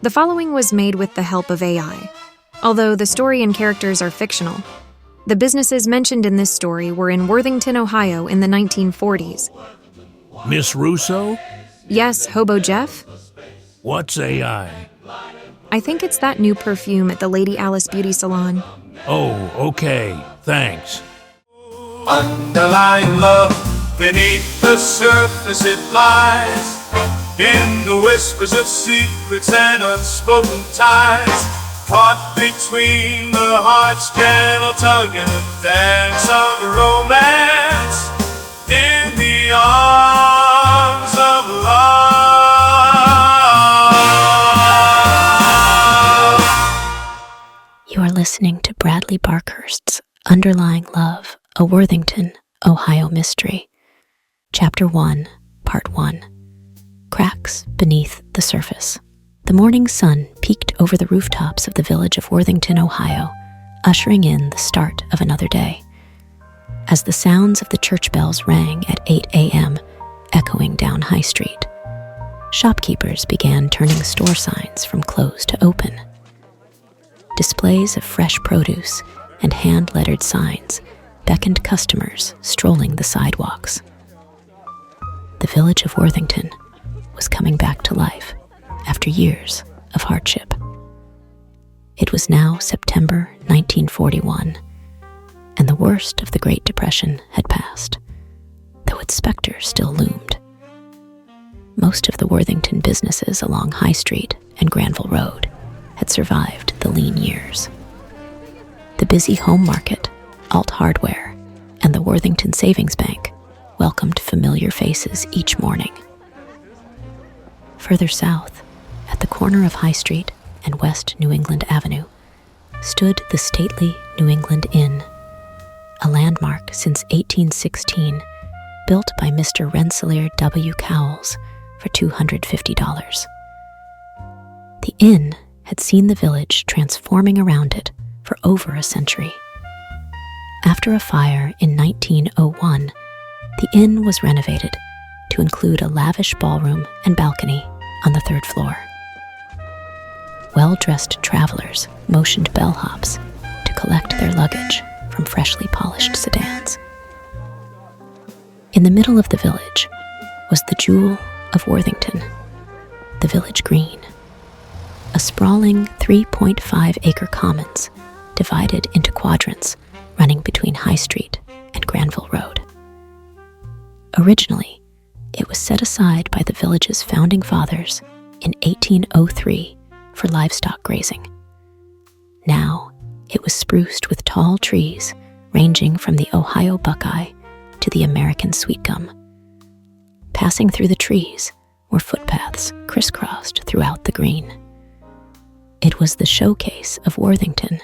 The following was made with the help of AI. Although the story and characters are fictional, the businesses mentioned in this story were in Worthington, Ohio in the 1940s. Miss Russo? Yes, Hobo Jeff? What's AI? I think it's that new perfume at the Lady Alice Beauty Salon. Oh, okay. Thanks. Underlying love, beneath the surface it lies, in the whispers of secrets and unspoken ties, caught between the heart's gentle tug and the dance of romance, in the arms of love. You are listening to Bradley Barkhurst's Underlying Love, a Worthington, Ohio Mystery. Chapter 1, Part 1. Cracks Beneath the Surface. The morning sun peeked over the rooftops of the village of Worthington, Ohio, ushering in the start of another day. As the sounds of the church bells rang at 8 a.m., echoing down High Street, shopkeepers began turning store signs from closed to open. Displays of fresh produce and hand-lettered signs beckoned customers strolling the sidewalks. The village of Worthington was coming back to life after years of hardship. It was now September 1941, and the worst of the Great Depression had passed, though its specter still loomed. Most of the Worthington businesses along High Street and Granville Road had survived the lean years. The busy home market, Alt Hardware, and the Worthington Savings Bank welcomed familiar faces each morning. Further south, at the corner of High Street and West New England Avenue, stood the stately New England Inn, a landmark since 1816, built by Mr. Rensselaer W. Cowles for $250. The inn had seen the village transforming around it for over a century. After a fire in 1901, the inn was renovated to include a lavish ballroom and balcony on the third floor. Well-dressed travelers motioned bellhops to collect their luggage from freshly polished sedans. In the middle of the village was the jewel of Worthington, the village green, a sprawling 3.5-acre commons divided into quadrants running between High Street and Granville Road. Originally, it was set aside by the village's founding fathers in 1803 for livestock grazing. Now, it was spruced with tall trees ranging from the Ohio buckeye to the American sweet gum. Passing through the trees were footpaths crisscrossed throughout the green. It was the showcase of Worthington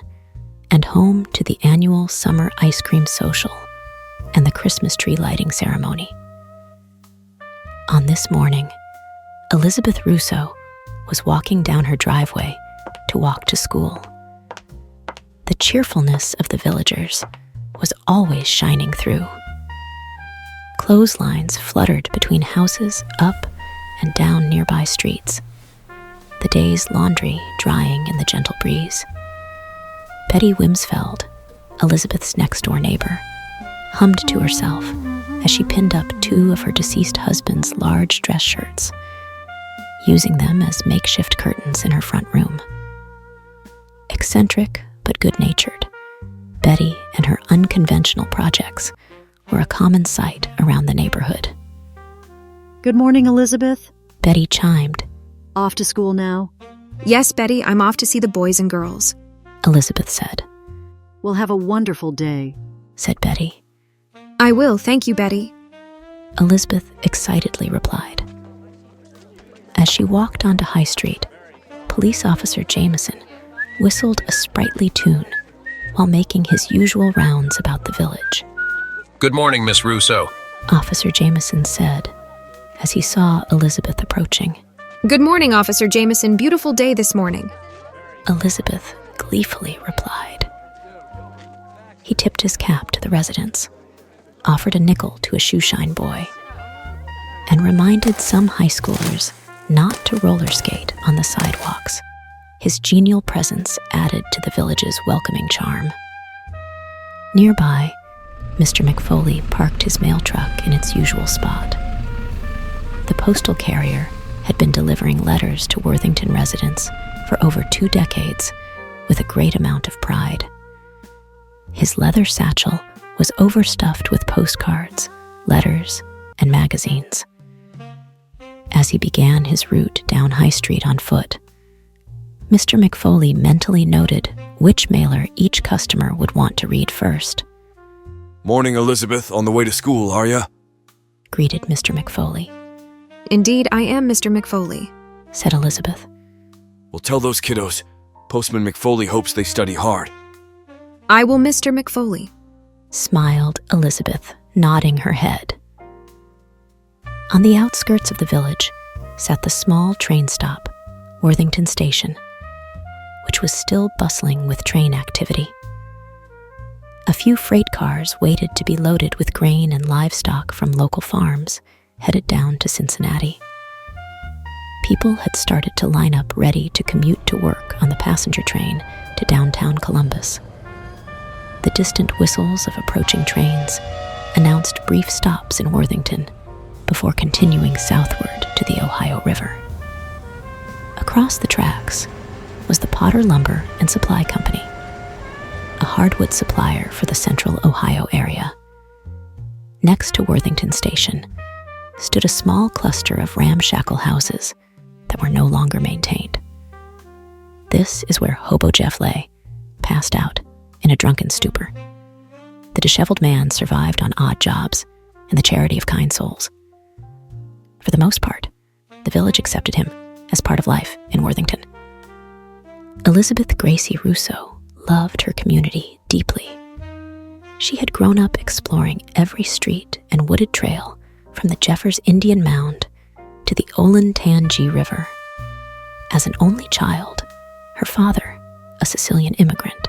and home to the annual summer ice cream social and the Christmas tree lighting ceremony. On this morning, Elizabeth Russo was walking down her driveway to walk to school. The cheerfulness of the villagers was always shining through. Clotheslines fluttered between houses up and down nearby streets, the day's laundry drying in the gentle breeze. Betty Wimsfeld, Elizabeth's next-door neighbor, hummed to herself as she pinned up two of her deceased husband's large dress shirts, using them as makeshift curtains in her front room. Eccentric but good-natured, Betty and her unconventional projects were a common sight around the neighborhood. Good morning, Elizabeth. Betty chimed. Off to school now? Yes, Betty, I'm off to see the boys and girls. Elizabeth said. We'll have a wonderful day, said Betty. I will, thank you, Betty. Elizabeth excitedly replied. As she walked onto High Street, Police Officer Jameson whistled a sprightly tune while making his usual rounds about the village. Good morning, Miss Russo. Officer Jameson said as he saw Elizabeth approaching. Good morning, Officer Jameson. Beautiful day this morning. Elizabeth gleefully replied. He tipped his cap to the residents, offered a nickel to a shoeshine boy, and reminded some high schoolers not to roller skate on the sidewalks. His genial presence added to the village's welcoming charm. Nearby, Mr. McFoley parked his mail truck in its usual spot. The postal carrier had been delivering letters to Worthington residents for over 2 decades with a great amount of pride. His leather satchel was overstuffed with postcards, letters, and magazines. As he began his route down High Street on foot, Mr. McFoley mentally noted which mailer each customer would want to read first. "Morning, Elizabeth. On the way to school, are ya?" Greeted Mr. McFoley. Indeed, I am Mr. McFoley, said Elizabeth. "Well, tell those kiddos. Postman McFoley hopes they study hard." I will, Mr. McFoley, smiled Elizabeth, nodding her head. On the outskirts of the village sat the small train stop, Worthington Station, which was still bustling with train activity. A few freight cars waited to be loaded with grain and livestock from local farms, headed down to Cincinnati. People had started to line up ready to commute to work on the passenger train to downtown Columbus. The distant whistles of approaching trains announced brief stops in Worthington before continuing southward to the Ohio River. Across the tracks was the Potter Lumber and Supply Company, a hardwood supplier for the central Ohio area. Next to Worthington Station stood a small cluster of ramshackle houses that were no longer maintained. This is where Hobo Jeff lay, passed out in a drunken stupor. The disheveled man survived on odd jobs and the charity of kind souls. For the most part, the village accepted him as part of life in Worthington. Elizabeth Gracie Russo loved her community deeply. She had grown up exploring every street and wooded trail from the Jeffers Indian Mound to the Olentangy River. As an only child, her father, a Sicilian immigrant,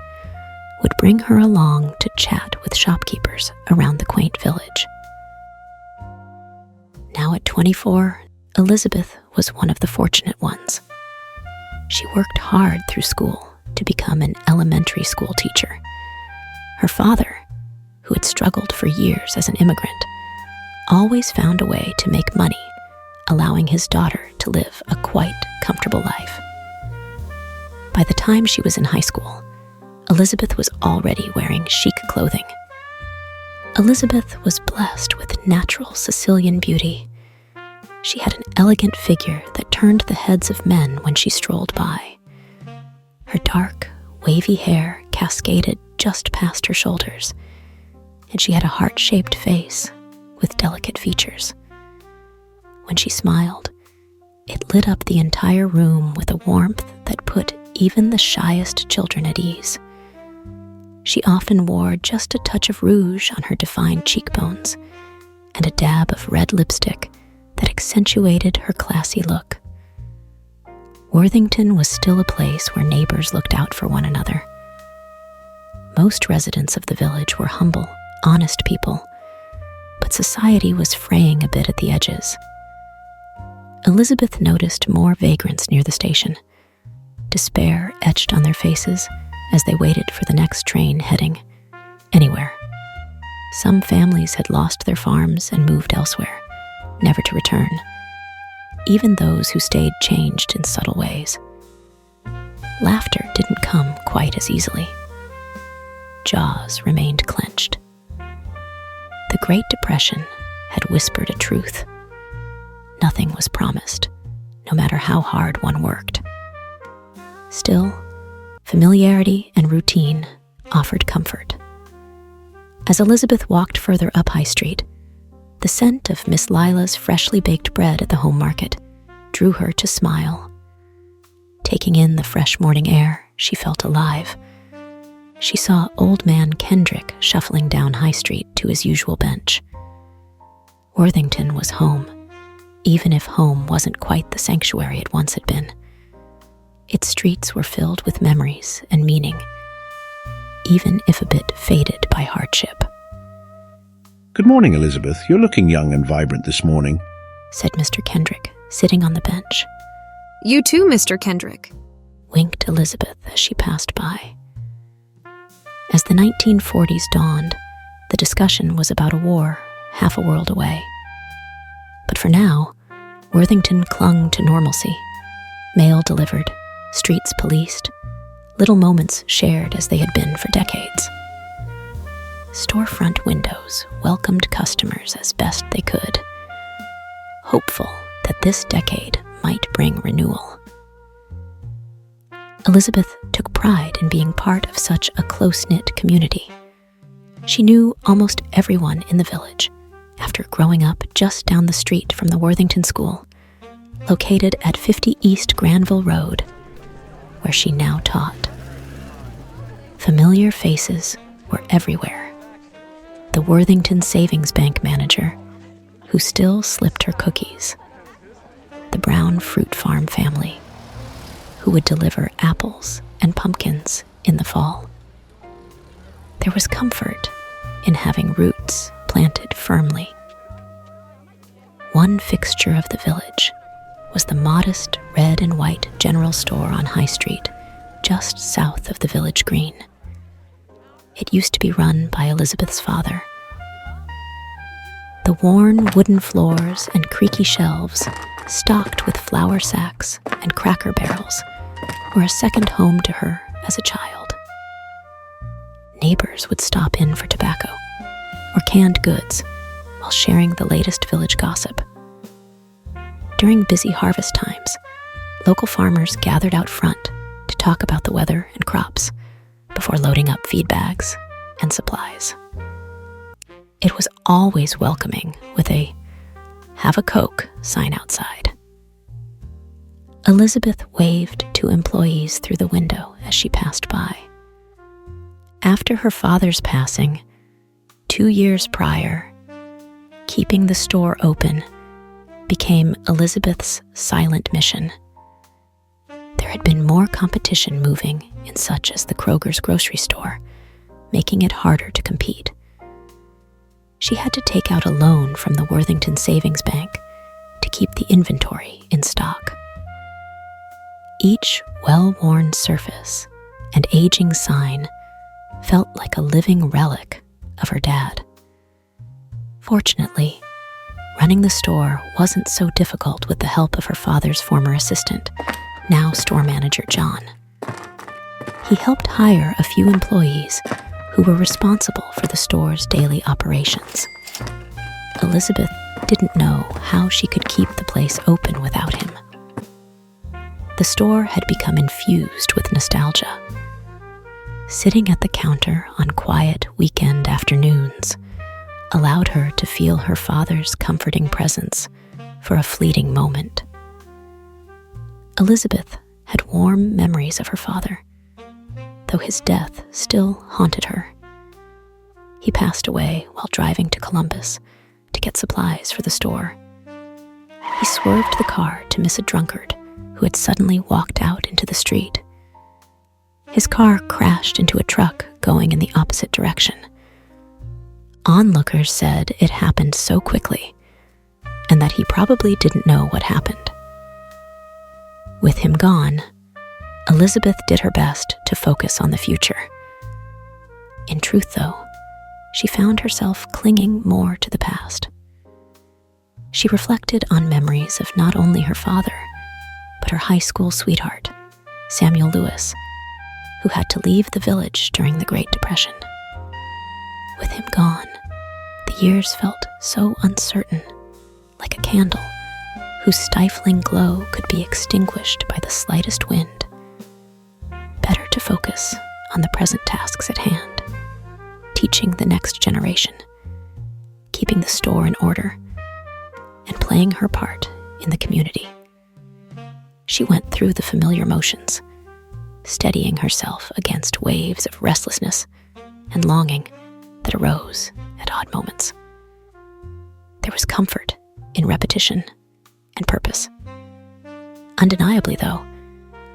would bring her along to chat with shopkeepers around the quaint village. Now at 24, Elizabeth was one of the fortunate ones. She worked hard through school to become an elementary school teacher. Her father, who had struggled for years as an immigrant, always found a way to make money, allowing his daughter to live a quite comfortable life. By the time she was in high school, Elizabeth was already wearing chic clothing. Elizabeth was blessed with natural Sicilian beauty. She had an elegant figure that turned the heads of men when she strolled by. Her dark, wavy hair cascaded just past her shoulders, and she had a heart-shaped face with delicate features. When she smiled, it lit up the entire room with a warmth that put even the shyest children at ease. She often wore just a touch of rouge on her defined cheekbones and a dab of red lipstick that accentuated her classy look. Worthington was still a place where neighbors looked out for one another. Most residents of the village were humble, honest people, but society was fraying a bit at the edges. Elizabeth noticed more vagrants near the station, despair etched on their faces as they waited for the next train heading anywhere. Some families had lost their farms and moved elsewhere, never to return. Even those who stayed changed in subtle ways. Laughter didn't come quite as easily. Jaws remained clenched. The Great Depression had whispered a truth. Nothing was promised, no matter how hard one worked. Still, familiarity and routine offered comfort. As Elizabeth walked further up High Street, the scent of Miss Lila's freshly baked bread at the home market drew her to smile. Taking in the fresh morning air, she felt alive. She saw old man Kendrick shuffling down High Street to his usual bench. Worthington was home, even if home wasn't quite the sanctuary it once had been. Its streets were filled with memories and meaning, even if a bit faded by hardship. "Good morning, Elizabeth. You're looking young and vibrant this morning," said Mr. Kendrick, sitting on the bench, You too, Mr. Kendrick. winked Elizabeth as she passed by. As the 1940s dawned, the discussion was about a war half a world away. But for now, Worthington clung to normalcy. Mail delivered, streets policed, little moments shared as they had been for decades. Storefront windows welcomed customers as best they could, hopeful that this decade might bring renewal. Elizabeth took pride in being part of such a close-knit community. She knew almost everyone in the village after growing up just down the street from the Worthington School, located at 50 East Granville Road, where she now taught. Familiar faces were everywhere. The Worthington Savings Bank manager, who still slipped her cookies. The Brown Fruit Farm family, who would deliver apples and pumpkins in the fall. There was comfort in having roots planted firmly. One fixture of the village was the modest red and white general store on High Street, just south of the village green. It used to be run by Elizabeth's father. The worn wooden floors and creaky shelves, stocked with flour sacks and cracker barrels, were a second home to her as a child. Neighbors would stop in for tobacco or canned goods while sharing the latest village gossip. During busy harvest times, local farmers gathered out front to talk about the weather and crops before loading up feed bags and supplies. It was always welcoming with a "Have a Coke" sign outside. Elizabeth waved to employees through the window as she passed by. After her father's passing, 2 years prior, keeping the store open became Elizabeth's silent mission. There had been more competition moving in such as the Kroger's grocery store, making it harder to compete. She had to take out a loan from the Worthington Savings Bank to keep the inventory in stock. Each well-worn surface and aging sign felt like a living relic of her dad. Fortunately, running the store wasn't so difficult with the help of her father's former assistant, now store manager John. He helped hire a few employees who were responsible for the store's daily operations. Elizabeth didn't know how she could keep the place open without him. The store had become infused with nostalgia. Sitting at the counter on quiet weekend afternoons allowed her to feel her father's comforting presence for a fleeting moment. Elizabeth had warm memories of her father, though his death still haunted her. He passed away while driving to Columbus to get supplies for the store. He swerved the car to miss a drunkard who had suddenly walked out into the street. His car crashed into a truck going in the opposite direction. Onlookers said it happened so quickly, and that he probably didn't know what happened. With him gone, Elizabeth did her best to focus on the future. In truth, though, she found herself clinging more to the past. She reflected on memories of not only her father, but her high school sweetheart, Samuel Lewis, who had to leave the village during the Great Depression. With him gone, the years felt so uncertain, like a candle whose stifling glow could be extinguished by the slightest wind. Better to focus on the present tasks at hand, teaching the next generation, keeping the store in order, and playing her part in the community. She went through the familiar motions, steadying herself against waves of restlessness and longing that arose at odd moments. There was comfort in repetition and purpose. Undeniably, though,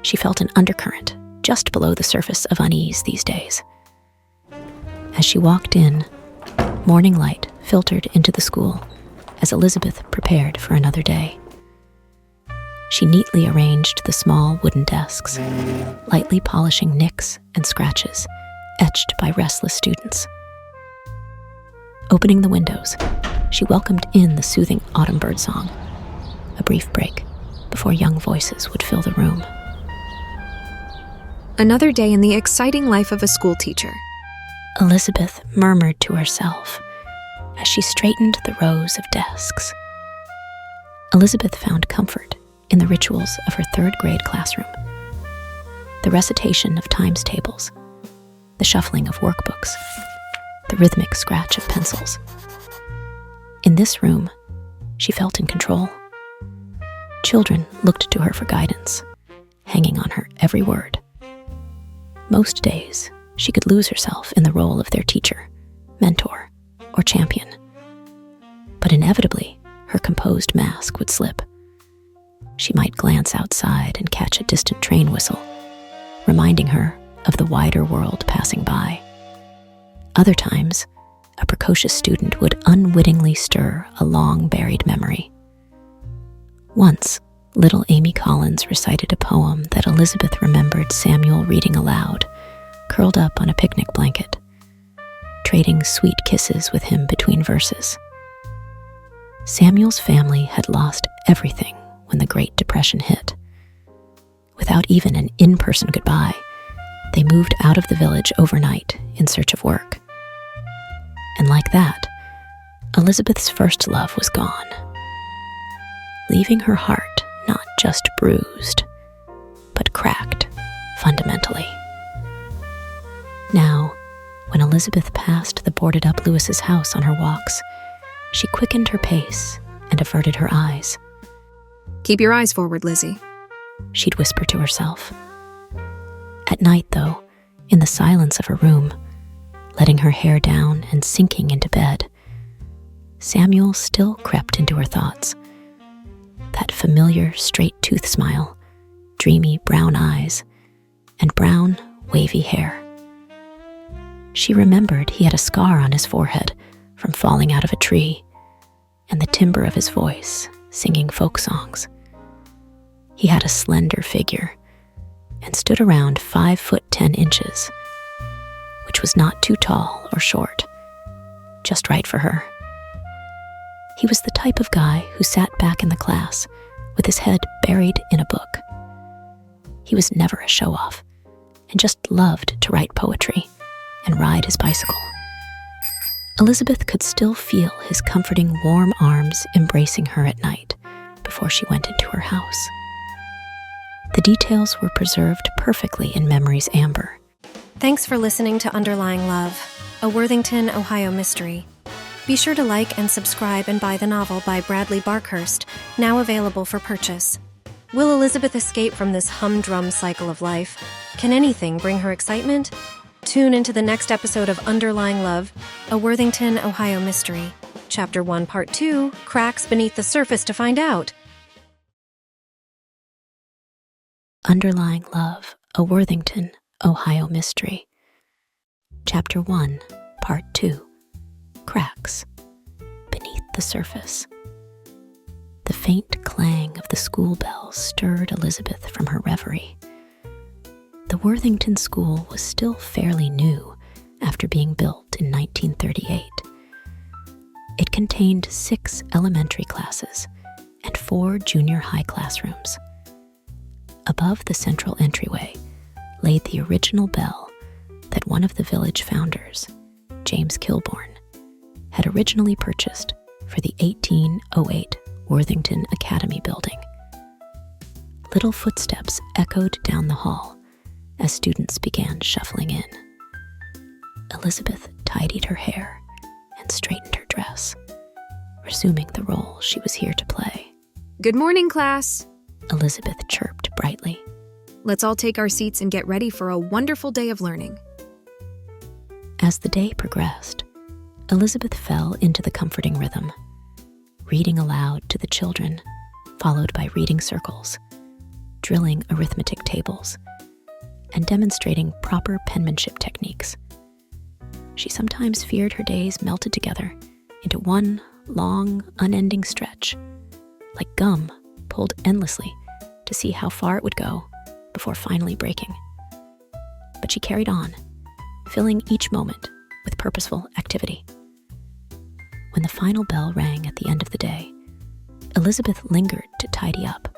she felt an undercurrent just below the surface of unease these days. As she walked in, morning light filtered into the school as Elizabeth prepared for another day. She neatly arranged the small wooden desks, lightly polishing nicks and scratches etched by restless students. Opening the windows, she welcomed in the soothing autumn bird song, a brief break before young voices would fill the room. Another day in the exciting life of a schoolteacher. Elizabeth murmured to herself as she straightened the rows of desks. Elizabeth found comfort in the rituals of her third-grade classroom. The recitation of times tables, the shuffling of workbooks, the rhythmic scratch of pencils. In this room, she felt in control. Children looked to her for guidance, hanging on her every word. Most days, she could lose herself in the role of their teacher, mentor, or champion. But inevitably, her composed mask would slip. She might glance outside and catch a distant train whistle, reminding her of the wider world passing by. Other times, a precocious student would unwittingly stir a long-buried memory. Once, little Amy Collins recited a poem that Elizabeth remembered Samuel reading aloud, curled up on a picnic blanket, trading sweet kisses with him between verses. Samuel's family had lost everything when the Great Depression hit. Without even an in-person goodbye, they moved out of the village overnight in search of work. And like that, Elizabeth's first love was gone, leaving her heart not just bruised, but cracked fundamentally. Now, when Elizabeth passed the boarded-up Lewis's house on her walks, she quickened her pace and averted her eyes. Keep your eyes forward, Lizzie, she'd whisper to herself. At night, though, in the silence of her room, letting her hair down and sinking into bed, Samuel still crept into her thoughts. That familiar straight-tooth smile, dreamy brown eyes, and brown, wavy hair. She remembered he had a scar on his forehead from falling out of a tree, and the timbre of his voice singing folk songs. He had a slender figure and stood around 5'10", which was not too tall or short, just right for her. He was the type of guy who sat back in the class with his head buried in a book. He was never a show-off and just loved to write poetry and ride his bicycle. Elizabeth could still feel his comforting, warm arms embracing her at night before she went into her house. The details were preserved perfectly in memory's amber. Thanks for listening to Underlying Love, a Worthington, Ohio mystery. Be sure to like and subscribe and buy the novel by Bradley Barkhurst, now available for purchase. Will Elizabeth escape from this humdrum cycle of life? Can anything bring her excitement? Tune into the next episode of Underlying Love, a Worthington, Ohio mystery. Chapter 1, Part 2, Cracks Beneath the Surface to find out. Underlying Love, a Worthington, Ohio mystery. Chapter 1, Part 2, Cracks Beneath the Surface. The faint clang of the school bell stirred Elizabeth from her reverie. The Worthington School was still fairly new after being built in 1938. It contained 6 elementary classes and 4 junior high classrooms. Above the central entryway lay the original bell that one of the village founders, James Kilbourne, had originally purchased for the 1808 Worthington Academy building. Little footsteps echoed down the hall as students began shuffling in. Elizabeth tidied her hair and straightened her dress, resuming the role she was here to play. Good morning, class. Elizabeth chirped brightly. Let's all take our seats and get ready for a wonderful day of learning. As the day progressed, Elizabeth fell into the comforting rhythm, reading aloud to the children, followed by reading circles, drilling arithmetic tables, and demonstrating proper penmanship techniques. She sometimes feared her days melted together into one long, unending stretch, like gum pulled endlessly to see how far it would go before finally breaking. But she carried on, filling each moment with purposeful activity. When the final bell rang at the end of the day, Elizabeth lingered to tidy up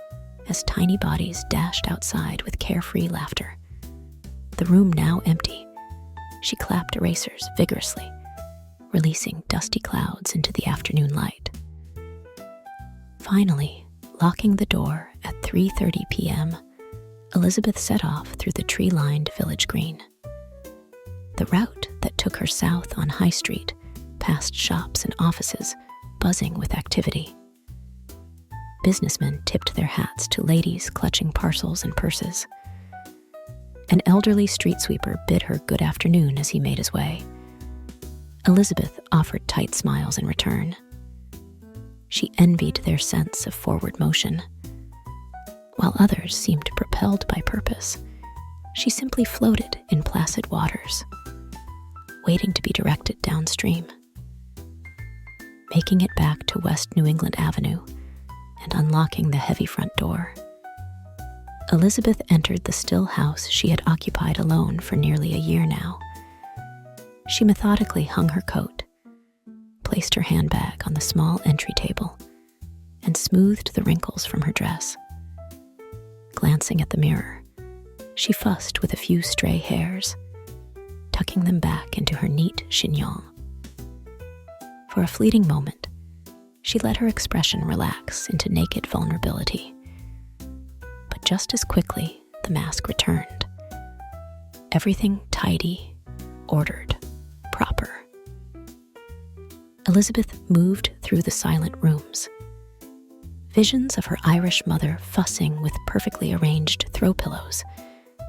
as tiny bodies dashed outside with carefree laughter. The room now empty, she clapped erasers vigorously, releasing dusty clouds into the afternoon light. Finally, locking the door at 3:30 p.m., Elizabeth set off through the tree-lined village green. The route that took her south on High Street, past shops and offices buzzing with activity. Businessmen tipped their hats to ladies clutching parcels and purses. An elderly street sweeper bid her good afternoon as he made his way. Elizabeth offered tight smiles in return. She envied their sense of forward motion. While others seemed propelled by purpose, she simply floated in placid waters, waiting to be directed downstream. Making it back to West New England Avenue and unlocking the heavy front door, Elizabeth entered the still house she had occupied alone for nearly a year now. She methodically hung her coat, placed her handbag on the small entry table, and smoothed the wrinkles from her dress. Glancing at the mirror, she fussed with a few stray hairs, tucking them back into her neat chignon. For a fleeting moment, she let her expression relax into naked vulnerability. But just as quickly, the mask returned. Everything tidy, ordered, proper. Elizabeth moved through the silent rooms. Visions of her Irish mother fussing with perfectly arranged throw pillows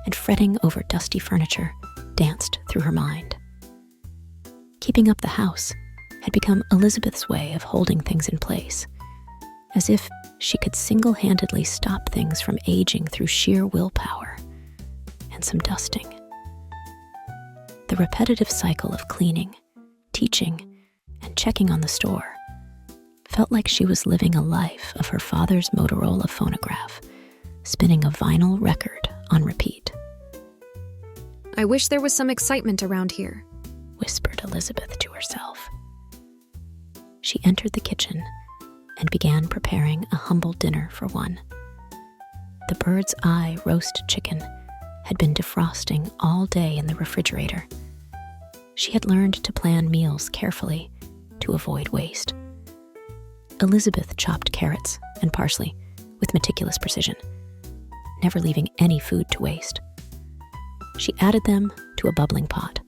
and fretting over dusty furniture danced through her mind. Keeping up the house had become Elizabeth's way of holding things in place, as if she could single-handedly stop things from aging through sheer willpower and some dusting. The repetitive cycle of cleaning, teaching, and checking on the store felt like she was living a life of her father's Motorola phonograph, spinning a vinyl record on repeat. I wish there was some excitement around here, whispered Elizabeth to herself. She entered the kitchen and began preparing a humble dinner for one. The bird's eye roast chicken had been defrosting all day in the refrigerator. She had learned to plan meals carefully to avoid waste. Elizabeth chopped carrots and parsley with meticulous precision, never leaving any food to waste. She added them to a bubbling pot.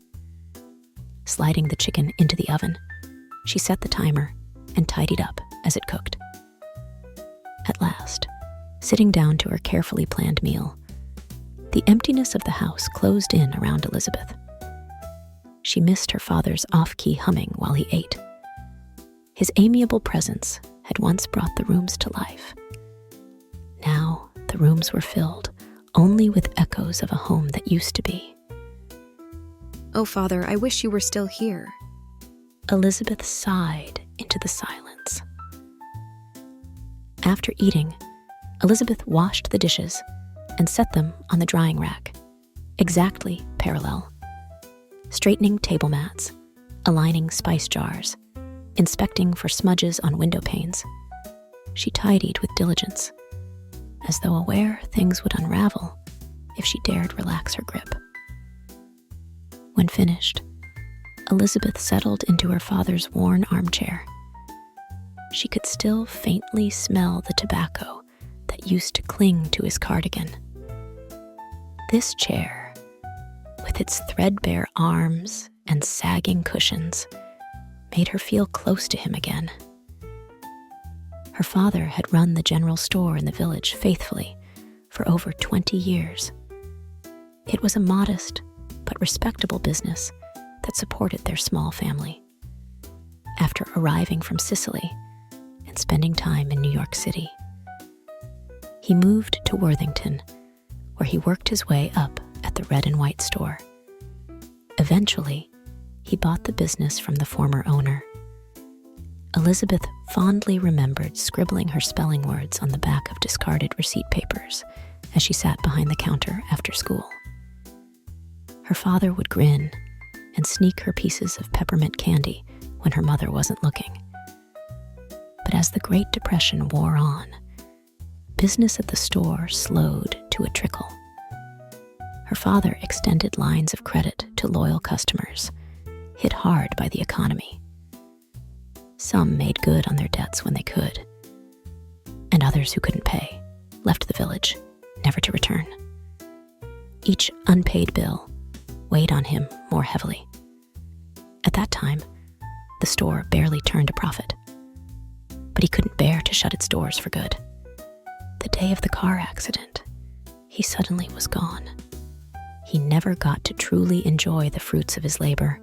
Sliding the chicken into the oven, she set the timer and tidied up as it cooked. At last, sitting down to her carefully planned meal, the emptiness of the house closed in around Elizabeth. She missed her father's off-key humming while he ate. His amiable presence had once brought the rooms to life. Now, the rooms were filled only with echoes of a home that used to be. Oh, Father, I wish you were still here. Elizabeth sighed into the silence. After eating, Elizabeth washed the dishes and set them on the drying rack, exactly parallel. Straightening table mats, aligning spice jars, inspecting for smudges on window panes, she tidied with diligence, as though aware things would unravel if she dared relax her grip. When finished, Elizabeth settled into her father's worn armchair. She could still faintly smell the tobacco that used to cling to his cardigan. This chair, with its threadbare arms and sagging cushions, made her feel close to him again. Her father had run the general store in the village faithfully for over 20 years. It was a modest but respectable business that supported their small family. After arriving from Sicily and spending time in New York City, he moved to Worthington, where he worked his way up at the red and white store. Eventually, he bought the business from the former owner. Elizabeth fondly remembered scribbling her spelling words on the back of discarded receipt papers as she sat behind the counter after school. Her father would grin and sneak her pieces of peppermint candy when her mother wasn't looking. But as the Great Depression wore on, business at the store slowed to a trickle. Her father extended lines of credit to loyal customers, hit hard by the economy. Some made good on their debts when they could, and others who couldn't pay left the village, never to return. Each unpaid bill weighed on him more heavily. At that time, the store barely turned a profit, but he couldn't bear to shut its doors for good. The day of the car accident, he suddenly was gone. He never got to truly enjoy the fruits of his labor,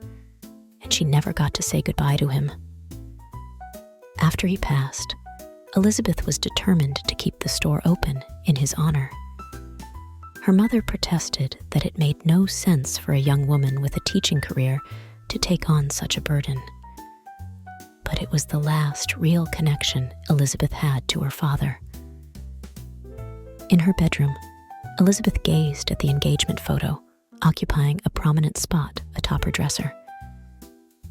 and she never got to say goodbye to him. After he passed, Elizabeth was determined to keep the store open in his honor. Her mother protested that it made no sense for a young woman with a teaching career to take on such a burden. But it was the last real connection Elizabeth had to her father. In her bedroom, Elizabeth gazed at the engagement photo, occupying a prominent spot atop her dresser.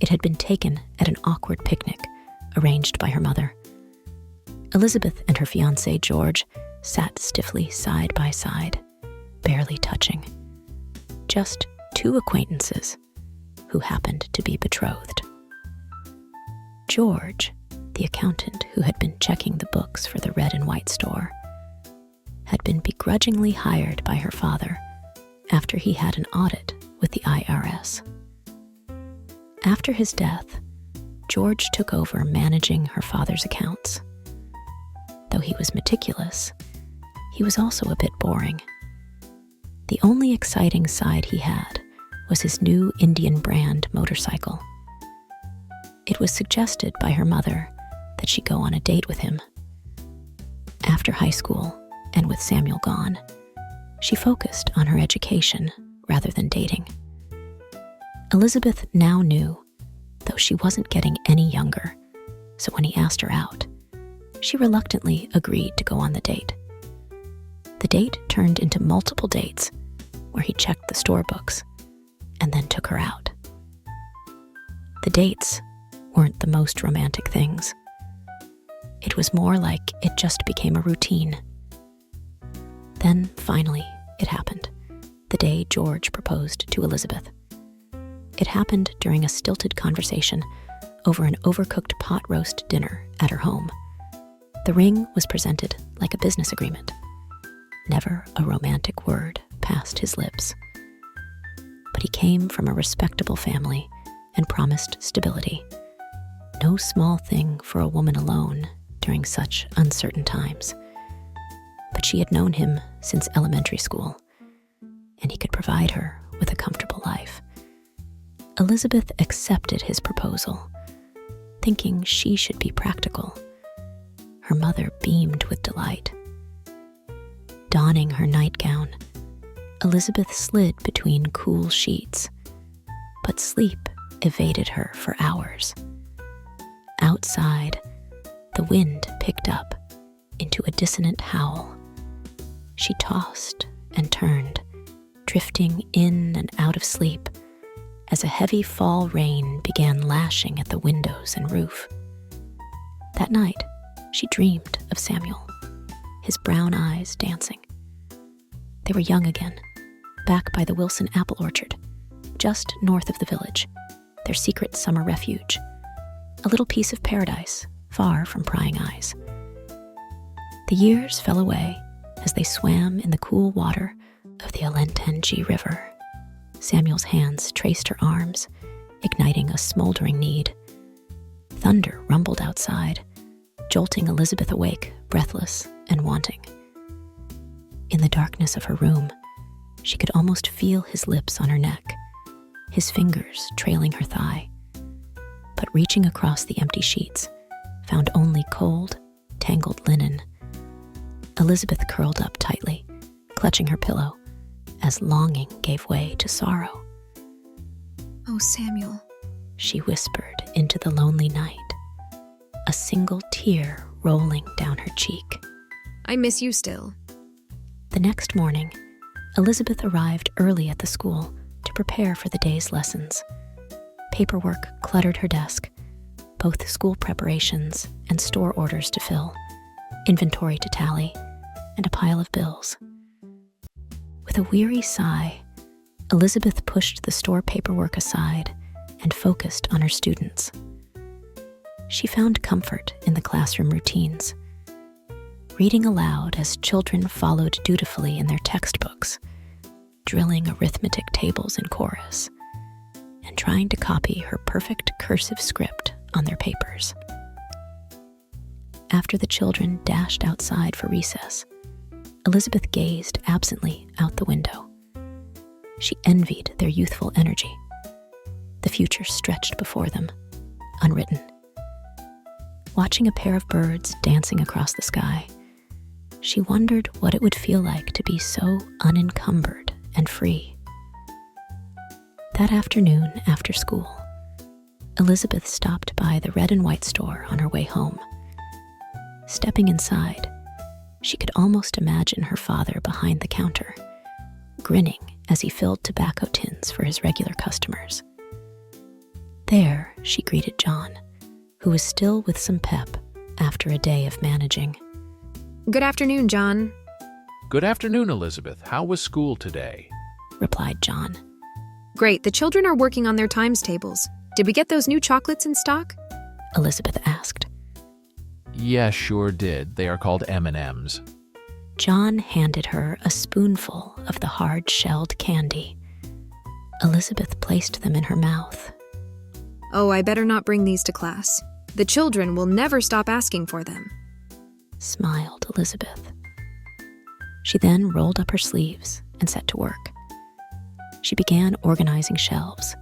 It had been taken at an awkward picnic arranged by her mother. Elizabeth and her fiancé, George, sat stiffly side by side, barely touching. Just two acquaintances who happened to be betrothed. George, the accountant who had been checking the books for the red and white store, had been begrudgingly hired by her father after he had an audit with the IRS. After his death, George took over managing her father's accounts. Though he was meticulous, he was also a bit boring. The only exciting side he had was his new Indian brand motorcycle. It was suggested by her mother that she go on a date with him. After high school, and with Samuel gone, she focused on her education rather than dating. Elizabeth now knew, though she wasn't getting any younger, so when he asked her out, she reluctantly agreed to go on the date. The date turned into multiple dates, where he checked the store books and then took her out. The dates weren't the most romantic things. It was more like it just became a routine. Then, finally, it happened, the day George proposed to Elizabeth. It happened during a stilted conversation over an overcooked pot roast dinner at her home. The ring was presented like a business agreement. Never a romantic word passed his lips. But he came from a respectable family and promised stability. No small thing for a woman alone during such uncertain times. But she had known him since elementary school, and he could provide her with a comfortable life. Elizabeth accepted his proposal, thinking she should be practical. Her mother beamed with delight. Donning her nightgown, Elizabeth slid between cool sheets, but sleep evaded her for hours. Outside, the wind picked up into a dissonant howl. She tossed and turned, drifting in and out of sleep as a heavy fall rain began lashing at the windows and roof. That night, she dreamed of Samuel, his brown eyes dancing. They were young again, back by the Wilson apple orchard, just north of the village, their secret summer refuge, a little piece of paradise far from prying eyes. The years fell away as they swam in the cool water of the Alentejo River. Samuel's hands traced her arms, igniting a smoldering need. Thunder rumbled outside, jolting Elizabeth awake, breathless and wanting. In the darkness of her room, she could almost feel his lips on her neck, his fingers trailing her thigh. But reaching across the empty sheets, found only cold, tangled linen. Elizabeth curled up tightly, clutching her pillow, as longing gave way to sorrow. Oh, Samuel. She whispered into the lonely night, a a single tear rolling down her cheek. I miss you still. The next morning, Elizabeth arrived early at the school to prepare for the day's lessons. Paperwork cluttered her desk, both school preparations and store orders to fill, inventory to tally, and a pile of bills. With a weary sigh, Elizabeth pushed the store paperwork aside and focused on her students. She found comfort in the classroom routines, reading aloud as children followed dutifully in their textbooks, drilling arithmetic tables in chorus, and trying to copy her perfect cursive script on their papers. After the children dashed outside for recess, Elizabeth gazed absently out the window. She envied their youthful energy. The future stretched before them, unwritten. Watching a pair of birds dancing across the sky, she wondered what it would feel like to be so unencumbered and free. That afternoon after school, Elizabeth stopped by the red and white store on her way home. Stepping inside, she could almost imagine her father behind the counter, grinning as he filled tobacco tins for his regular customers. There, she greeted John, who was still with some pep after a day of managing. Good afternoon, John. Good afternoon, Elizabeth. How was school today? Replied John. Great, the children are working on their times tables. Did we get those new chocolates in stock? Elizabeth asked. Yes, sure did. They are called M&Ms. John handed her a spoonful of the hard-shelled candy. Elizabeth placed them in her mouth. Oh, I better not bring these to class. The children will never stop asking for them. Smiled Elizabeth. She then rolled up her sleeves and set to work. She began organizing shelves,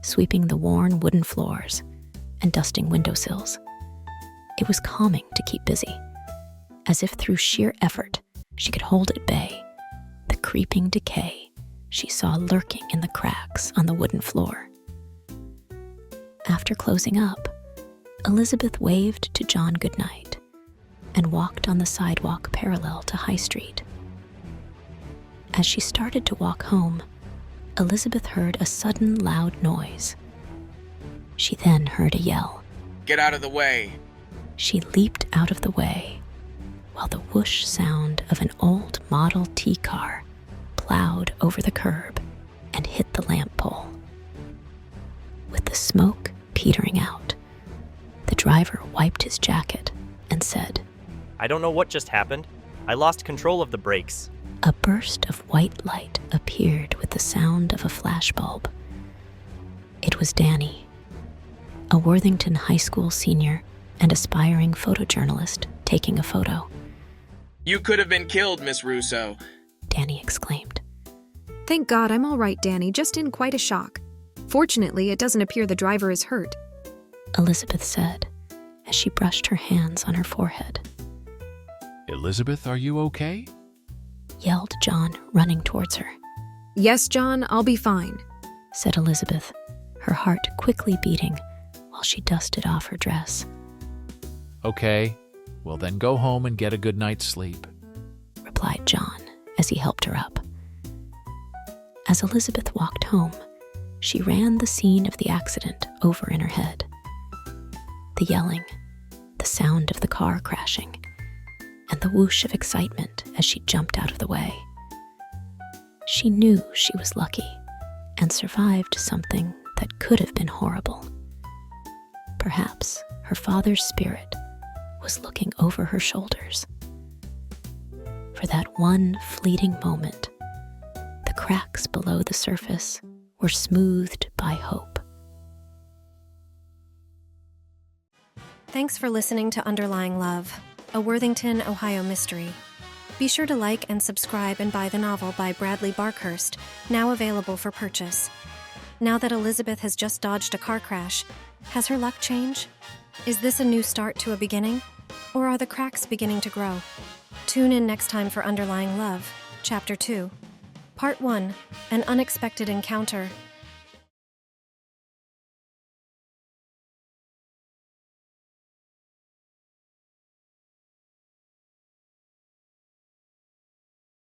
sweeping the worn wooden floors, and dusting windowsills. It was calming to keep busy, as if through sheer effort she could hold at bay the creeping decay she saw lurking in the cracks on the wooden floor. After closing up, Elizabeth waved to John goodnight and walked on the sidewalk parallel to High Street. As she started to walk home, Elizabeth heard a sudden loud noise. She then heard a yell. Get out of the way! She leaped out of the way, while the whoosh sound of an old Model T car plowed over the curb and hit the lamp pole. With the smoke petering out, the driver wiped his jacket and said, I don't know what just happened. I lost control of the brakes. A burst of white light appeared with the sound of a flashbulb. It was Danny, a Worthington High School senior and aspiring photojournalist, taking a photo. You could have been killed, Miss Russo. Danny exclaimed. Thank God I'm all right, Danny, just in quite a shock. Fortunately, it doesn't appear the driver is hurt. Elizabeth said as she brushed her hands on her forehead. Elizabeth, are you okay? Yelled John, running towards her. Yes, John, I'll be fine, said Elizabeth, her heart quickly beating while she dusted off her dress. Okay, well then go home and get a good night's sleep, replied John as he helped her up. As Elizabeth walked home, she ran the scene of the accident over in her head. The yelling, the sound of the car crashing, and the whoosh of excitement as she jumped out of the way. She knew she was lucky and survived something that could have been horrible. Perhaps her father's spirit was looking over her shoulders. For that one fleeting moment, the cracks below the surface were smoothed by hope. Thanks for listening to Underlying Love, a Worthington, Ohio mystery. Be sure to like and subscribe and buy the novel by Bradley Barkhurst, now available for purchase. Now that Elizabeth has just dodged a car crash, has her luck changed? Is this a new start to a beginning? Or are the cracks beginning to grow? Tune in next time for Underlying Love, Chapter 2. Part 1, An Unexpected Encounter.